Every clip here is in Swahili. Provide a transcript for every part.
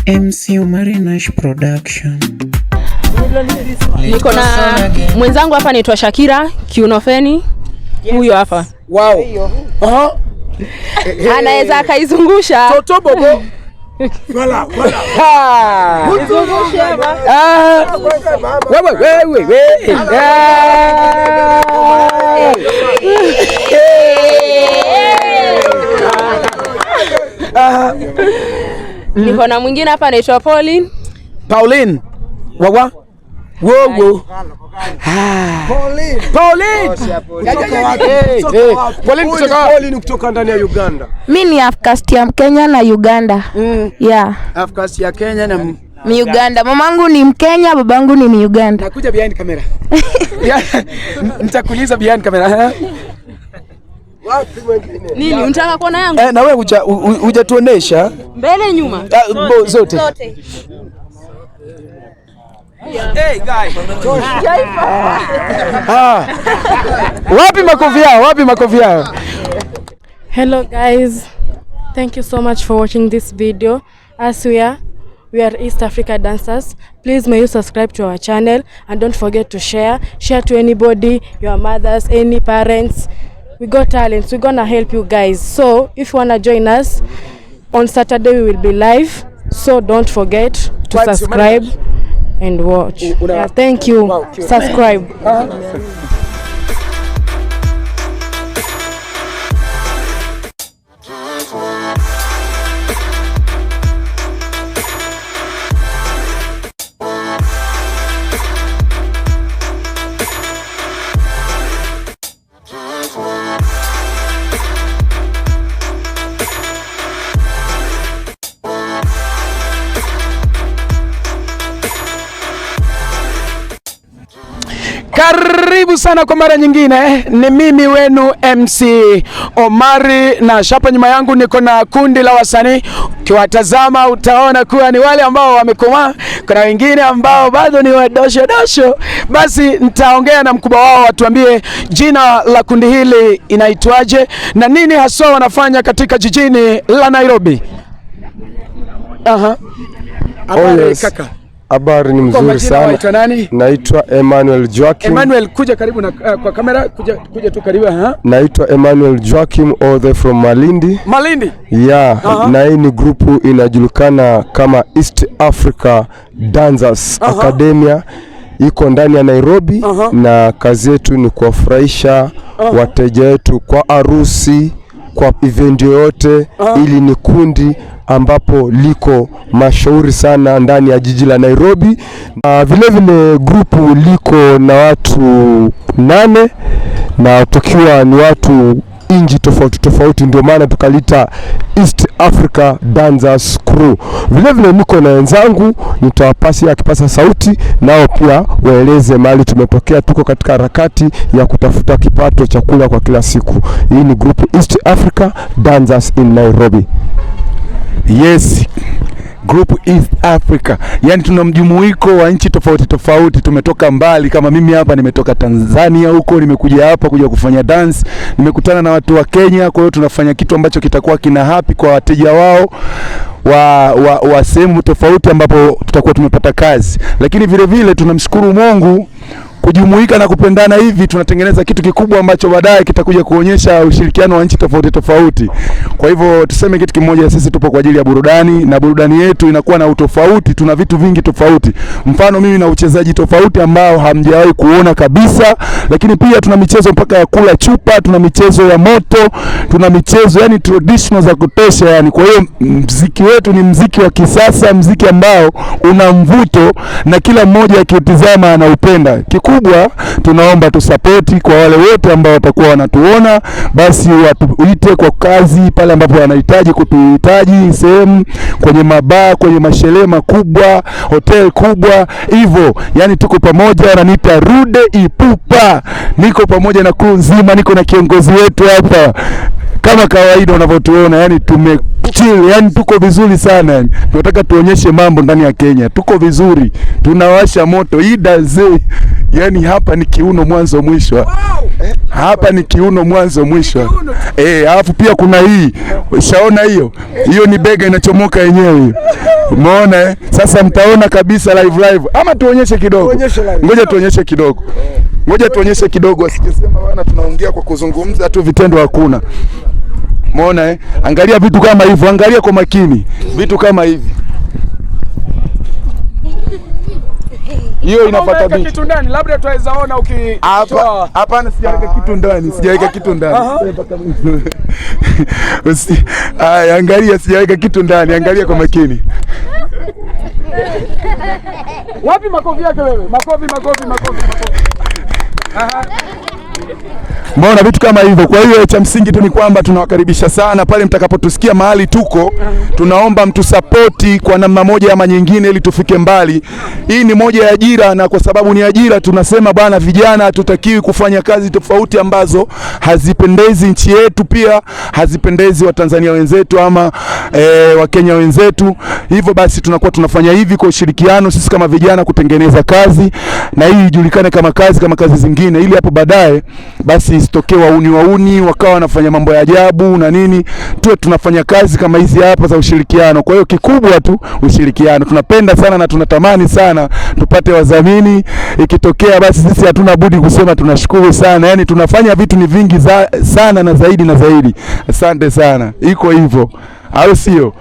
MC Marinash Production. Niko na mwenzangu hapa anaitwa Shakira Kiunofeni. Huyo hapa. Wow. Anaweza akaizungusha. Toto bobo. Wala. Izungushe hapa. Wewe. Niko na mwingine hapa anaitwa Pauline. Wawa. Wow. Pauline kutoka ndani ya Uganda. Mimi ni Afkasti ya Kenya na Uganda. Yeah. Afkasti ya Kenya na Uganda. Mamangu ni Mkenya, babangu ni Uganda. Nakuja behind camera. Nitakuuliza behind camera. Wapi mwingine? Nini unataka kuona yangu? Na wewe hujatuonesha mbele nyuma. Zote. Hey guys. Wapi makofi yao? Hello guys. Thank you so much for watching this video. As we are East Africa dancers. Please may you subscribe to our channel and don't forget to share to anybody, your mothers, any parents. We got talents. We're gonna help you guys. So if you wanna join us on Saturday, we will be live. So don't forget to subscribe and watch. Yeah, thank you. Subscribe. Karibu sana kwa mara nyingine. Ni mimi wenu MC Omari, na hapa nyuma yangu niko na kundi la wasanii. Ukiwatazama utaona kuwa ni wale ambao wamekomaa, kuna wengine ambao bado ni wadosho. Basi nitaongea na mkubwa wao watuambie jina la kundi hili inaitwaje na nini haswa wanafanya katika jijini la Nairobi. Kaka. Habari ni mzuri sana. Naitwa Emmanuel Joachim. Emmanuel, kuja karibu na kwa kamera, kuja tu karibu. Naitwa Emmanuel Joachim, all the from Malindi. Yeah, na hii ni grupu inajulikana kama East Africa Dancers Academia. Iko ndani ya Nairobi na kazi yetu ni kuwafurahisha wateja wetu kwa harusi, kwa event yoyote. Ili ni kundi ambapo liko mashauri sana ndani ya jiji la Nairobi. Vile grupu liko na watu 8 na tukiwa ni watu inji tofauti, ndio maana tukalita East Africa Dancers Crew. Vile niko na wenzangu, nitawapasi akipasa sauti nao pia waeleze mahali tumetokea. Tuko katika harakati ya kutafuta kipato cha kula kwa kila siku. Hii ni grupu East Africa Dancers in Nairobi. Yes, Group East Africa. Yani tuna mjumuiko wa nchi tofauti. Tumetoka mbali, kama mimi hapa nimetoka Tanzania huko, nimekuja hapa kuja kufanya dance. Nimekutana na watu wa Kenya, kwa hiyo tunafanya kitu ambacho kitakuwa kina happy kwa wateja wao wa sehemu tofauti ambapo tutakuwa tumepata kazi. Lakini vile tunamshukuru Mungu kujumuika na kupendana hivi, tunatengeneza kitu kikubwa ambacho baadaye kitakuja kuonyesha ushirikiano wa nchi tofauti. Kwa hivyo tuseme kitu kimoja, sisi tupo kwa ajili ya burudani, na burudani yetu inakuwa na utofauti. Tuna vitu vingi tofauti. Mfano mimi na uchezaji tofauti ambao hamjawahi kuona kabisa, lakini pia tuna michezo mpaka ya kula chupa, tuna michezo ya moto, tuna michezo yani traditional za kutosha yani. Kwa hiyo muziki wetu ni muziki wa kisasa, muziki ambao una mvuto na kila mmoja akiutazama anaupenda. Kikubwa tunaomba tusapoti kwa wale wote ambao watakuwa wanatuona, basi watuite kwa kazi pale ambapo wanahitaji kutuhitaji, sehemu kwenye mabaa, kwenye masherehe makubwa, hotel kubwa hivyo. Yani tuko pamoja, wananiita Rude Ipupa. Niko pamoja na crew nzima, niko na kiongozi wetu hapa. Kama kawaida unavyotuona, yani chill, yani tuko vizuri sana yani. Tunataka tuonyeshe mambo ndani ya Kenya. Tuko vizuri. Tunawasha moto. Yani hapa ni kiuno mwanzo mwisho. Hapa ni kiuno mwanzo mwisho. Alafu pia kuna hii. Ushaona hiyo? Hiyo ni bega inachomoka yenyewe. Umeona Sasa mtaona kabisa live ama tuonyeshe kidogo. Ngoja tuonyeshe kidogo. Asijisema bwana tunaongea kwa kuzungumza tu, vitendo hakuna. Umeona Angalia vitu kama hivyo, angalia kwa makini. Vitu kama hivi. Hiyo inapata vipi? Kitu ndani labda tuweza ona Hapana, sijaweka kitu ndani. Angalia, sijaweka kitu ndani. Angalia kwa makini. Wapi makofi yake wewe? Makofi. Aha. Mbona vitu kama hivyo. Kwa hiyo cha msingi tu ni kwamba tunawakaribisha sana pale mtakapotusikia mahali tuko. Tunaomba mtusapoti kwa namna moja ama nyingine ili tufike mbali. Hii ni moja ya ajira, na kwa sababu ni ajira tunasema bwana, vijana hatutakiwi kufanya kazi tofauti ambazo hazipendezi nchi yetu, pia hazipendezi Watanzania wenzetu ama Wakenya wenzetu. Hivyo basi tunakuwa tunafanya hivi kwa ushirikiano sisi kama vijana kutengeneza kazi, na hii ijulikane kama kazi zingine, ili hapo baadaye basi isitokee wauni wakawa wanafanya mambo ya ajabu na nini. Tuwe tunafanya kazi kama hizi hapa za ushirikiano. Kwa hiyo kikubwa tu ushirikiano. Tunapenda sana na tunatamani sana tupate wadhamini. Ikitokea basi sisi hatuna budi kusema tunashukuru sana. Yaani tunafanya vitu ni vingi sana na zaidi. Asante sana. Iko hivyo. Au sio?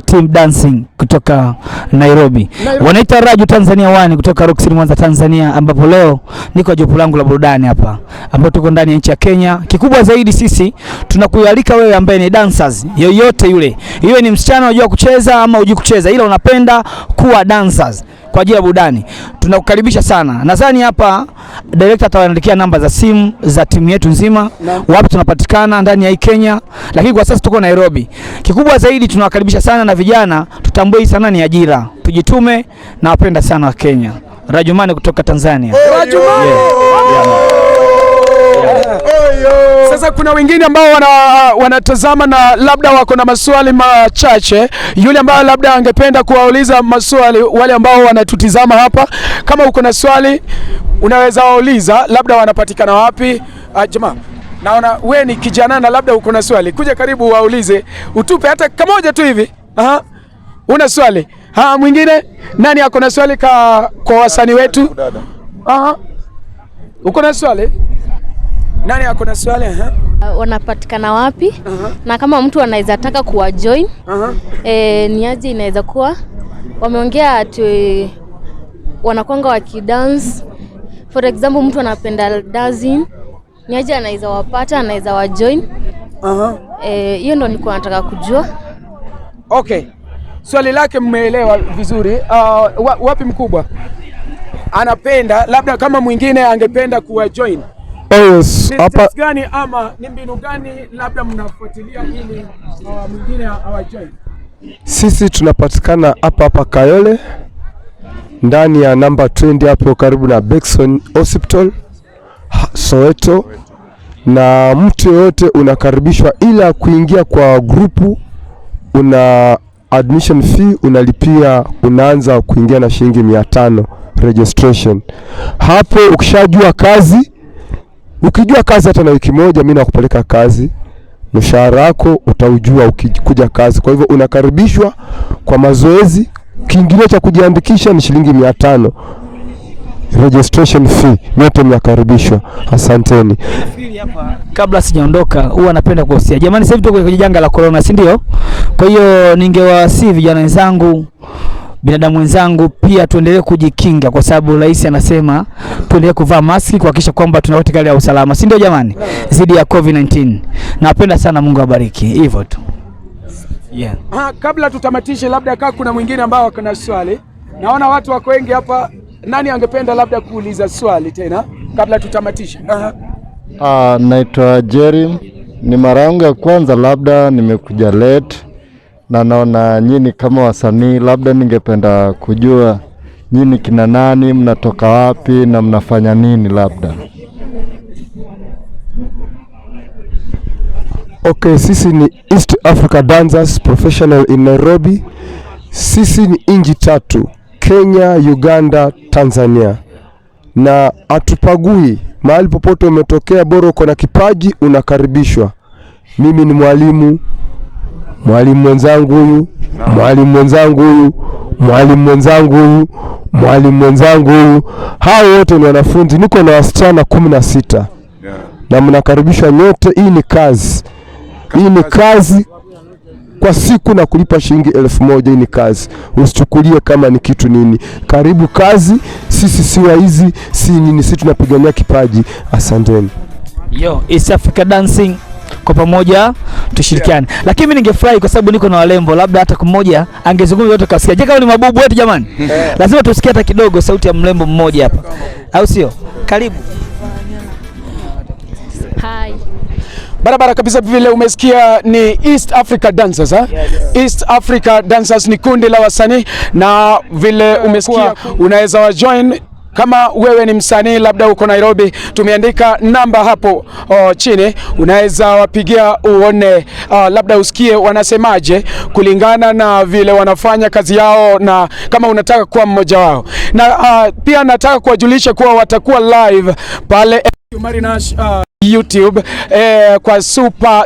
Team dancing kutoka Nairobi. Wanaita Raju Tanzania 1 kutoka Rock City Mwanza Tanzania, ambapo leo niko jopo langu la burudani hapa ambapo tuko ndani ya nchi ya Kenya. Kikubwa zaidi sisi tunakualika wewe ambaye ni dancers yoyote yule. Iwe ni msichana unajua kucheza ama hujui kucheza, ila unapenda kuwa dancers kwa ajili ya burudani, tunakukaribisha sana. Nadhani hapa director atawaandikia namba za simu za timu yetu nzima, wapi tunapatikana ndani ya Kenya, lakini kwa sasa tuko Nairobi. Kikubwa zaidi tunawakaribisha sana, na vijana tutambue hii sana ni ajira, tujitume, na wapenda sana wa Kenya. Rajumani kutoka Tanzania. Rajumani. Sasa kuna wengine ambao wanatazama na labda wako na maswali machache. Yule ambaye labda angependa kuwauliza maswali wale ambao wanatutizama hapa, kama uko na swali unaweza wauliza. Labda wanapatikana wapi? Jamaa, naona wewe ni kijana na labda uko na swali, kuja karibu waulize, utupe hata kamoja tu hivi. Una swali? Mwingine nani ako na swali kwa wasanii wetu? Uko na swali? Nani ako na swali? Wanapatikana wapi? Na kama mtu anaweza taka kuwa join, ni aje inaweza kuwa? Wameongea ati wanakwanga wakidance. For example, mtu anapenda dancing, ni aje anaweza wapata, anaweza wa join? Hiyo ndo nilikuwa nataka kujua. Okay. Swali lake mmeelewa vizuri. Wapi mkubwa? Anapenda labda kama mwingine angependa kuwa join. Yes, hapa gani ama ni mbinu gani labda mnafuatilia ili mwingine hawajoin? Sisi tunapatikana hapa Kayole ndani ya namba 20 hapo karibu na Bexon Hospital Soweto, na mtu yote unakaribishwa, ila kuingia kwa grupu una admission fee unalipia, unaanza kuingia na shilingi 500 registration. Hapo ukishajua kazi, ukijua kazi hata na wiki moja mimi nakupeleka kazi, mshahara wako utaujua ukikuja kazi. Kwa hivyo unakaribishwa kwa mazoezi. Kiingilio cha kujiandikisha ni shilingi 500 registration fee, yote mnakaribishwa. Asanteni. Kabla sijaondoka, huwa napenda kuhusia jamani, sasa hivi tuko kwenye janga la corona, si ndio? Kwa hiyo ningewasihi vijana wenzangu, binadamu wenzangu, pia tuendelee kujikinga, kwa sababu rais anasema tuendelee kuvaa maski kuhakikisha kwamba tunaweka hali ya usalama, si ndio jamani, zidi ya COVID-19. Napenda sana, Mungu awabariki. Hivyo tu. Kabla tutamatishe, labda kama kuna mwingine ambao ana swali. Naona watu wako wengi hapa. Nani angependa labda kuuliza swali tena kabla tutamatishe? Naitwa Jerry. Ni mara yangu ya kwanza, labda nimekuja late, na naona nyinyi kama wasanii, labda ningependa kujua nyinyi kina nani, mnatoka wapi na mnafanya nini labda. Okay, sisi ni East Africa Dancers Professional in Nairobi. Sisi ni inji 3, Kenya, Uganda, Tanzania, na atupagui mahali popote umetokea, bora uko na kipaji unakaribishwa. Mimi ni mwalimu mwalimu mwenzangu huyu, mwalimu mwenzangu huyu, mwalimu mwenzangu huyu, mwalimu mwenzangu huyu. Hao wote ni wanafunzi. Niko na wasichana 16. Na mnakaribishwa nyote. Hii ni kazi. Hii ni kazi kwa siku na kulipa shilingi 1000. Hii ni kazi. Usichukulie kama ni kitu nini. Karibu kazi. Sisi si waizi, si nini, sisi tunapigania kipaji. Asanteni. Yo, East Africa Dancing kwa pamoja tushirikiane. Lakini mimi ningefurahi kwa sababu niko na walembo, labda hata mmoja angezungumza wote kasikia. Je, kama ni mabubu wetu jamani? Lazima tusikie hata kidogo sauti ya mlembo mmoja hapa. Au sio? Karibu. Hi. Barabara kabisa, vile umesikia ni East Africa Dancers ha? Yes. East Africa Dancers ni kundi la wasanii, na vile umesikia unaweza wa join kama wewe ni msanii labda uko Nairobi. Tumeandika namba hapo chini, unaweza wapigia uone labda usikie wanasemaje kulingana na vile wanafanya kazi yao, na kama unataka kuwa mmoja wao. Na pia nataka kuwajulisha kuwa watakuwa live pale YouTube kwa Super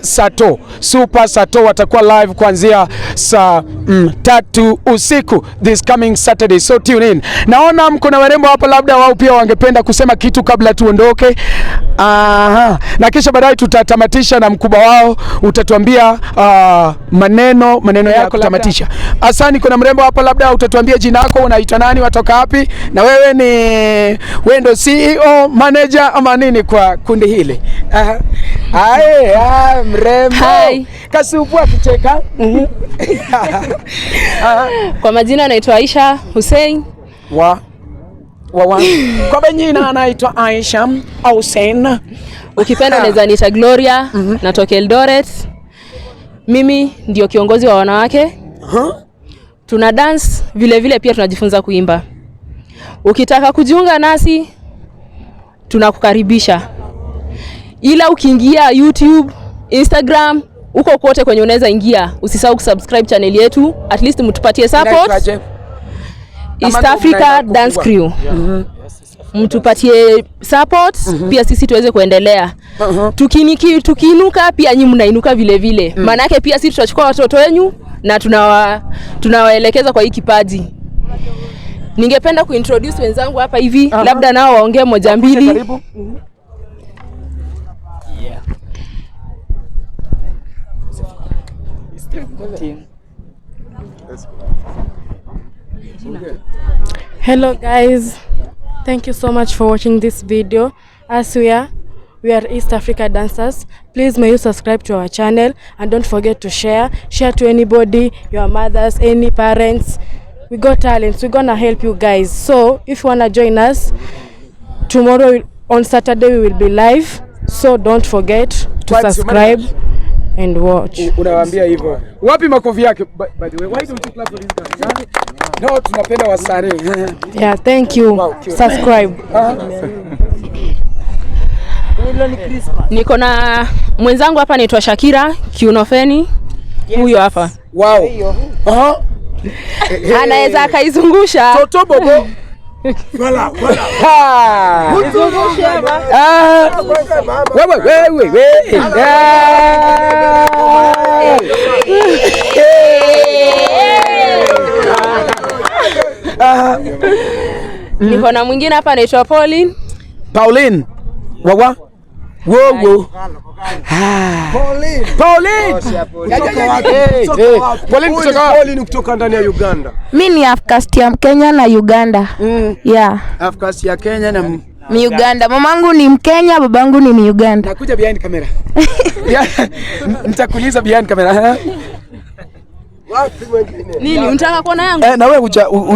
Sato watakuwa live kuanzia saa 3 usiku this coming Saturday, so tune in. Naona mko na warembo hapa, labda wao pia wangependa kusema kitu kabla tuondoke. Na kisha baadaye tutatamatisha na mkubwa wao, utatuambia maneno yako kutamatisha. Asante. Kuna mrembo hapa, labda utatuambia jina lako, unaitwa nani, watoka wapi, na wewe ndio CEO, manager ama nini kwa kundi hili? Mrembo. Hi. Kasubua kicheka. Kwa majina naitwa Aisha Hussein. Kwa majina anaitwa Aisha Hussein. Ukipenda unaweza niita Gloria. Natoka Eldoret. Mimi ndio kiongozi wa wanawake. Tuna dance vile pia tunajifunza kuimba. Ukitaka kujiunga nasi tunakukaribisha. Ila ukiingia YouTube, Instagram, uko kote kwenye unaweza ingia, usisahau kusubscribe channel yetu, at least mtupatie support. East Africa Dance Crew. Mtupatie support pia sisi tuweze kuendelea. Tukiinuka pia nyinyi mnainuka vile. Maana yake pia sisi tutachukua watoto wenu na tunawaelekeza kwa hii kipaji. Ningependa kuintroduce wenzangu hapa hivi, labda nao waongee moja mbili. Hello guys, thank you so much for watching this video. As we are East Africa Dancers. Please may you subscribe to our channel and don't forget to share to anybody, your mothers, any parents. We got talents, we're gonna help you guys. So if you wanna join us tomorrow on Saturday, we will be live, so don't forget to subscribe and watch. Unawaambia hivyo. Wapi makofi yake? By the way, why don't you clap for this guy? No, tunapenda wasanii. Yeah, thank you. Wow, subscribe. Niko na mwenzangu hapa anaitwa Shakira Kiunofeni. Huyo hapa. Wow. Anaweza akaizungusha. Toto bobo. Wala. Mzungushe hapa. Wewe. Niko na mwingine hapa anaitwa Pauline. Wawa. Wow. Pauline kutoka ndani ya Uganda. Mimi ni Afcast ya Kenya na Uganda. Yeah. Afcast ya Kenya na Uganda. Mamangu ni Mkenya, babangu ni Uganda. Nakuja behind camera. Nitakuuliza behind camera. Wapi mwingine? Nini unataka kuona yangu? Na wewe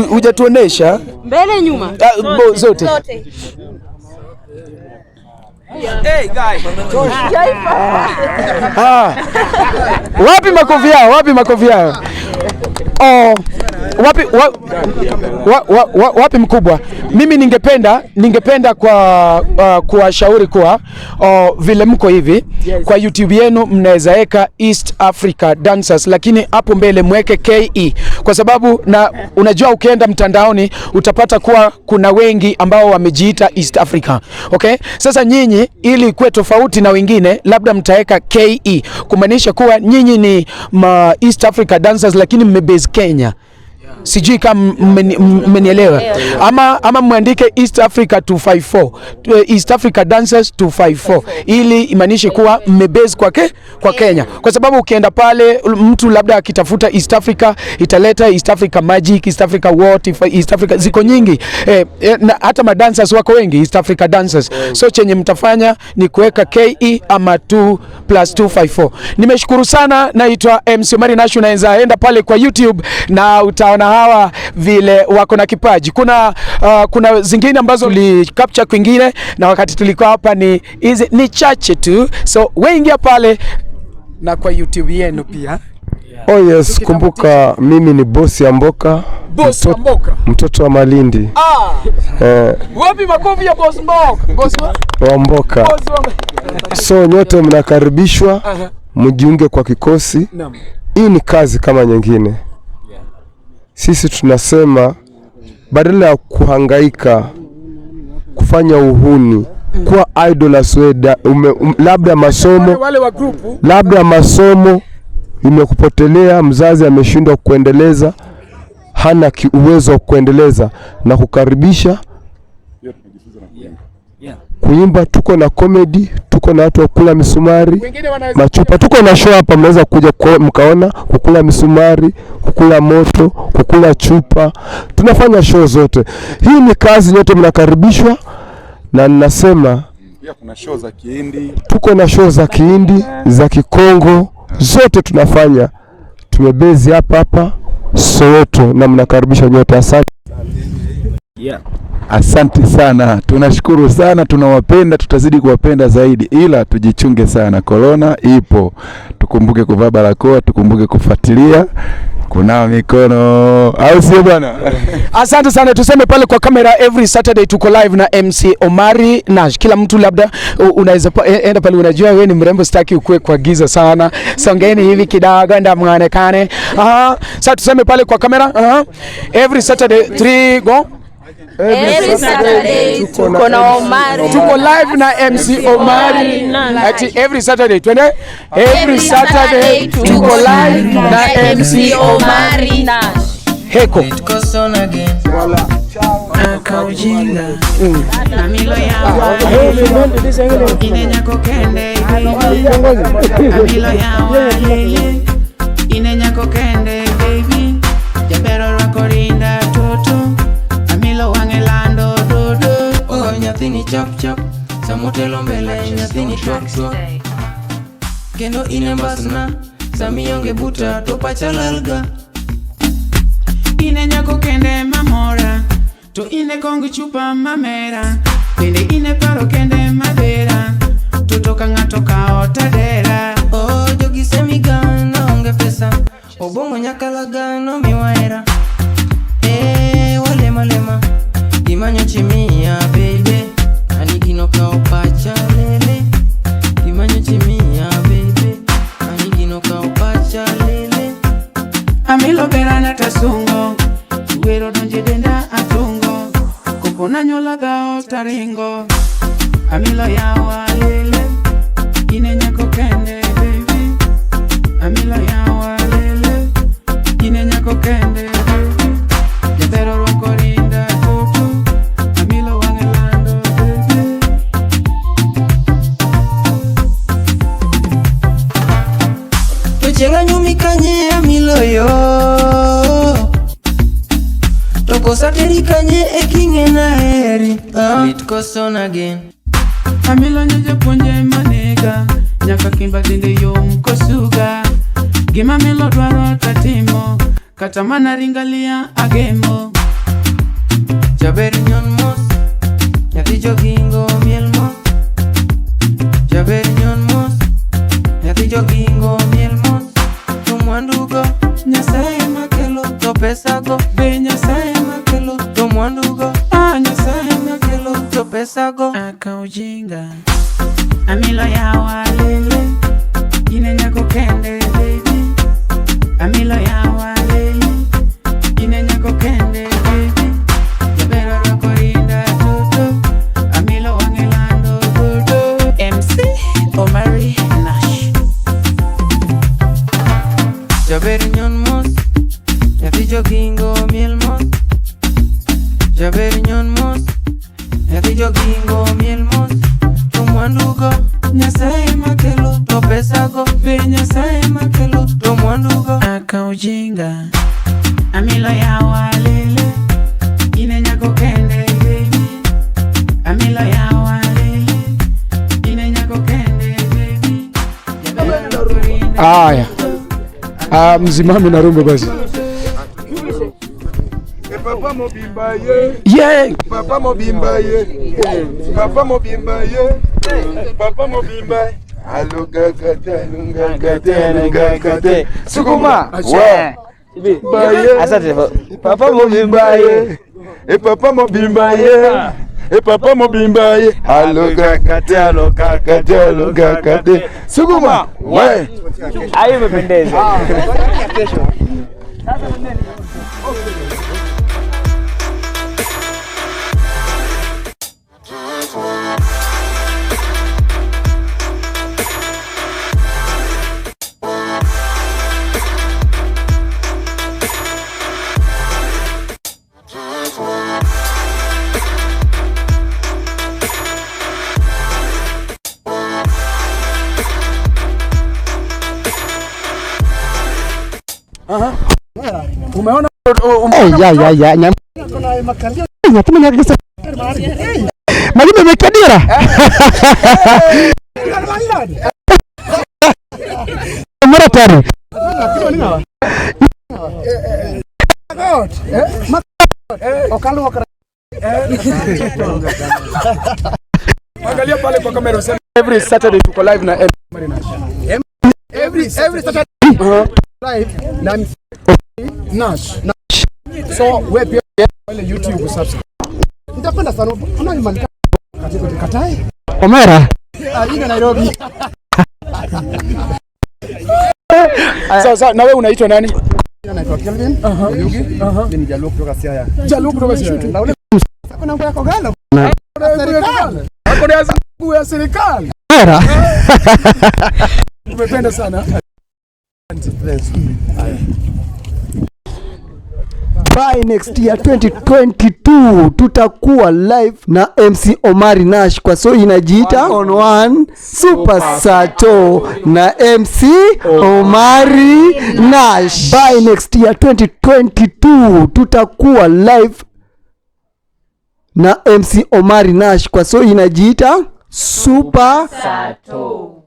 hujatuonesha mbele nyuma. Zote. Hey guys. Wapi makofi yao? Wapi mkubwa? Mimi ningependa kuwashauri kuwa vile mko hivi kwa YouTube yenu mnaweza weka East Africa Dancers, lakini hapo mbele mweke KE, kwa sababu na unajua ukienda mtandaoni utapata kuwa kuna wengi ambao wamejiita East Africa. Okay? Sasa nyinyi ili kuwe tofauti na wengine labda mtaweka KE kumaanisha kuwa nyinyi ni East Africa Dancers lakini mmebase Kenya. Sijui kama mmenielewa. Ama muandike East Africa 254, East Africa Dancers 254, ili imaanishe kuwa mmebase kwa Kenya, kwa sababu ukienda pale mtu labda akitafuta East Africa italeta East Africa Magic, East Africa What, East Africa ziko nyingi, na hata madancers wako wengi East Africa Dancers. So chenye mtafanya ni kuweka KE ama 2+254. Nimeshukuru sana. Naitwa MC Omari Nash. Unaweza enda pale kwa YouTube na utaona hawa vile wako na kipaji. Kuna zingine ambazo li capture kwingine, na wakati tulikuwa hapa ni chache tu, so wengi pale na kwa YouTube yenu pia. Oh yes, kumbuka mimi ni bosi Amboka. Mtoto wa Malindi. Wapi makofi ya boss Mboka? Boss wa Mboka. So nyote mnakaribishwa mjiunge kwa kikosi. Hii ni kazi kama nyingine. Sisi tunasema badala ya kuhangaika kufanya uhuni kwa idolers labda masomo imekupotelea, mzazi ameshindwa kuendeleza, hana uwezo wa kuendeleza, na kukaribisha kuimba. Tuko na comedy, tuko na watu wa kula misumari, machupa, tuko na show hapa, mnaweza kuja mkaona kukula misumari, kukula moto, kukula chupa. Tunafanya show zote. Hii ni kazi, nyote mnakaribishwa. Na ninasema pia kuna show za Kihindi. Tuko na show za Kihindi, za Kikongo, zote tunafanya. Tumebezi hapa Soweto, na mnakaribishwa nyote. Asante. Asante sana, tunashukuru sana, tunawapenda, tutazidi kuwapenda zaidi, ila tujichunge sana, corona ipo, tukumbuke kuvaa barakoa, tukumbuke kufuatilia kunawa mikono, au sio bwana? Asante sana. Tuseme pale kwa kamera, every Saturday tuko live na MC Omari Nash. Kila mtu labda unaweza enda pale, unajua wewe ni mrembo, sitaki ukue kwa giza sana, songeni hivi kidogo ndio muonekane. Sasa tuseme pale kwa kamera, every Saturday 3 go. Every Saturday tuko na Omari. Tuko live na MC Omari. Ati every Saturday twende. Every Saturday tuko live na MC Omari Nash. Heko. Wala. Akaujinga. Amilo yawa. Inenya kokende. Amilo yawa. Inenya kokende baby. Jabero rakorinda toto. Amilo wangelando dodo. Oh nyathini chop chop. Samotelo mbele nyathini twak twak. Kendo inembasna. Samionge buta topa chalalga. Ine nyako kende mamora. To ine kongi chupa mamera. Bende ine paro kende madera. Tutoka ngato kao tadera. Oh jogi semigana onge pesa. Obongo nyakalagano miwaera. Walema lema. Imanyo chimia baby. Anigino kao pacha lele. Imanyo chimia baby. Anigino kao pacha lele. Amilo berana tasungo. Wero donje denda atungo. Kopona nyola gao taringo. Amilo yawa lele. Ine nyako kende baby. Amilo yawa lele. Ine nyako kende baby. Jatero roko rinda tutu. Amilo wangelando baby. Tuchenga nyumi kanye amilo yo. Toko sateri kanye ekinge na heri. Lit koson again. Amilo nyeje ponje manega. Nyaka kimba dinde yo mkosuga. Gima milo dwaro tatimo. Katamana ringalia agemo. Jaberi nyon mos. Nyati jogingo miel mos. Jaberi nyon mos. Nyati jogingo miel mos. Tumwandugo nyasema. pesa go be Nyasaye makelo to mwandu go Nyasaye makelo to pesa go aka ujinga amilo ya walele ine nyako kende baby amilo ya walele ine nyako kende baby jabero rokorinda tutu amilo wangelando tutu MC Omari Nash jabero nyon mos yati jogingo miel mos jabero nyon mos yati jogingo miel mos mwandugo Nyasaye makelo to pesa go be Nyasaye makelo to mwandugo aka ujinga amilo ya walele ine nyako kende baby amilo ya walele ine nyako kende baby Aya. Mzimame na rumba basi. Papa mobimba ye. Yeah. Papa mobimba ye. Papa mobimba ye. Papa mobimba. Aluga kate. Sukuma. Wa. Asante. Papa mobimba ye. Papa mobimba ye. Papa mobimba ye. Aluga kate. Sukuma. Wa. Hayo imependeza. Umeona Malime mekadira. Mara tari. Angalia pale kwa kamera useme every Saturday tuko live na every Saturday live na Nash. So wewe pia pale YouTube subscribe. Nitapenda sana ama nimeandika katai. Omera. Alina Nairobi. Sasa na wewe unaitwa nani? Naitwa Kelvin. Yugi. Ni Jaluo kutoka Siaya. Jaluo kutoka Siaya. Na ule kuna nguo yako galo. Serikali. Hapo ni nguo ya serikali. Omera. Umependa sana. By next year 2022 tutakuwa live na MC Omari Nash kwa so inajiita on one Super Sato na MC Omari Nash. By next year 2022 tutakuwa live na MC Omari Nash kwa so inajiita Super Sato.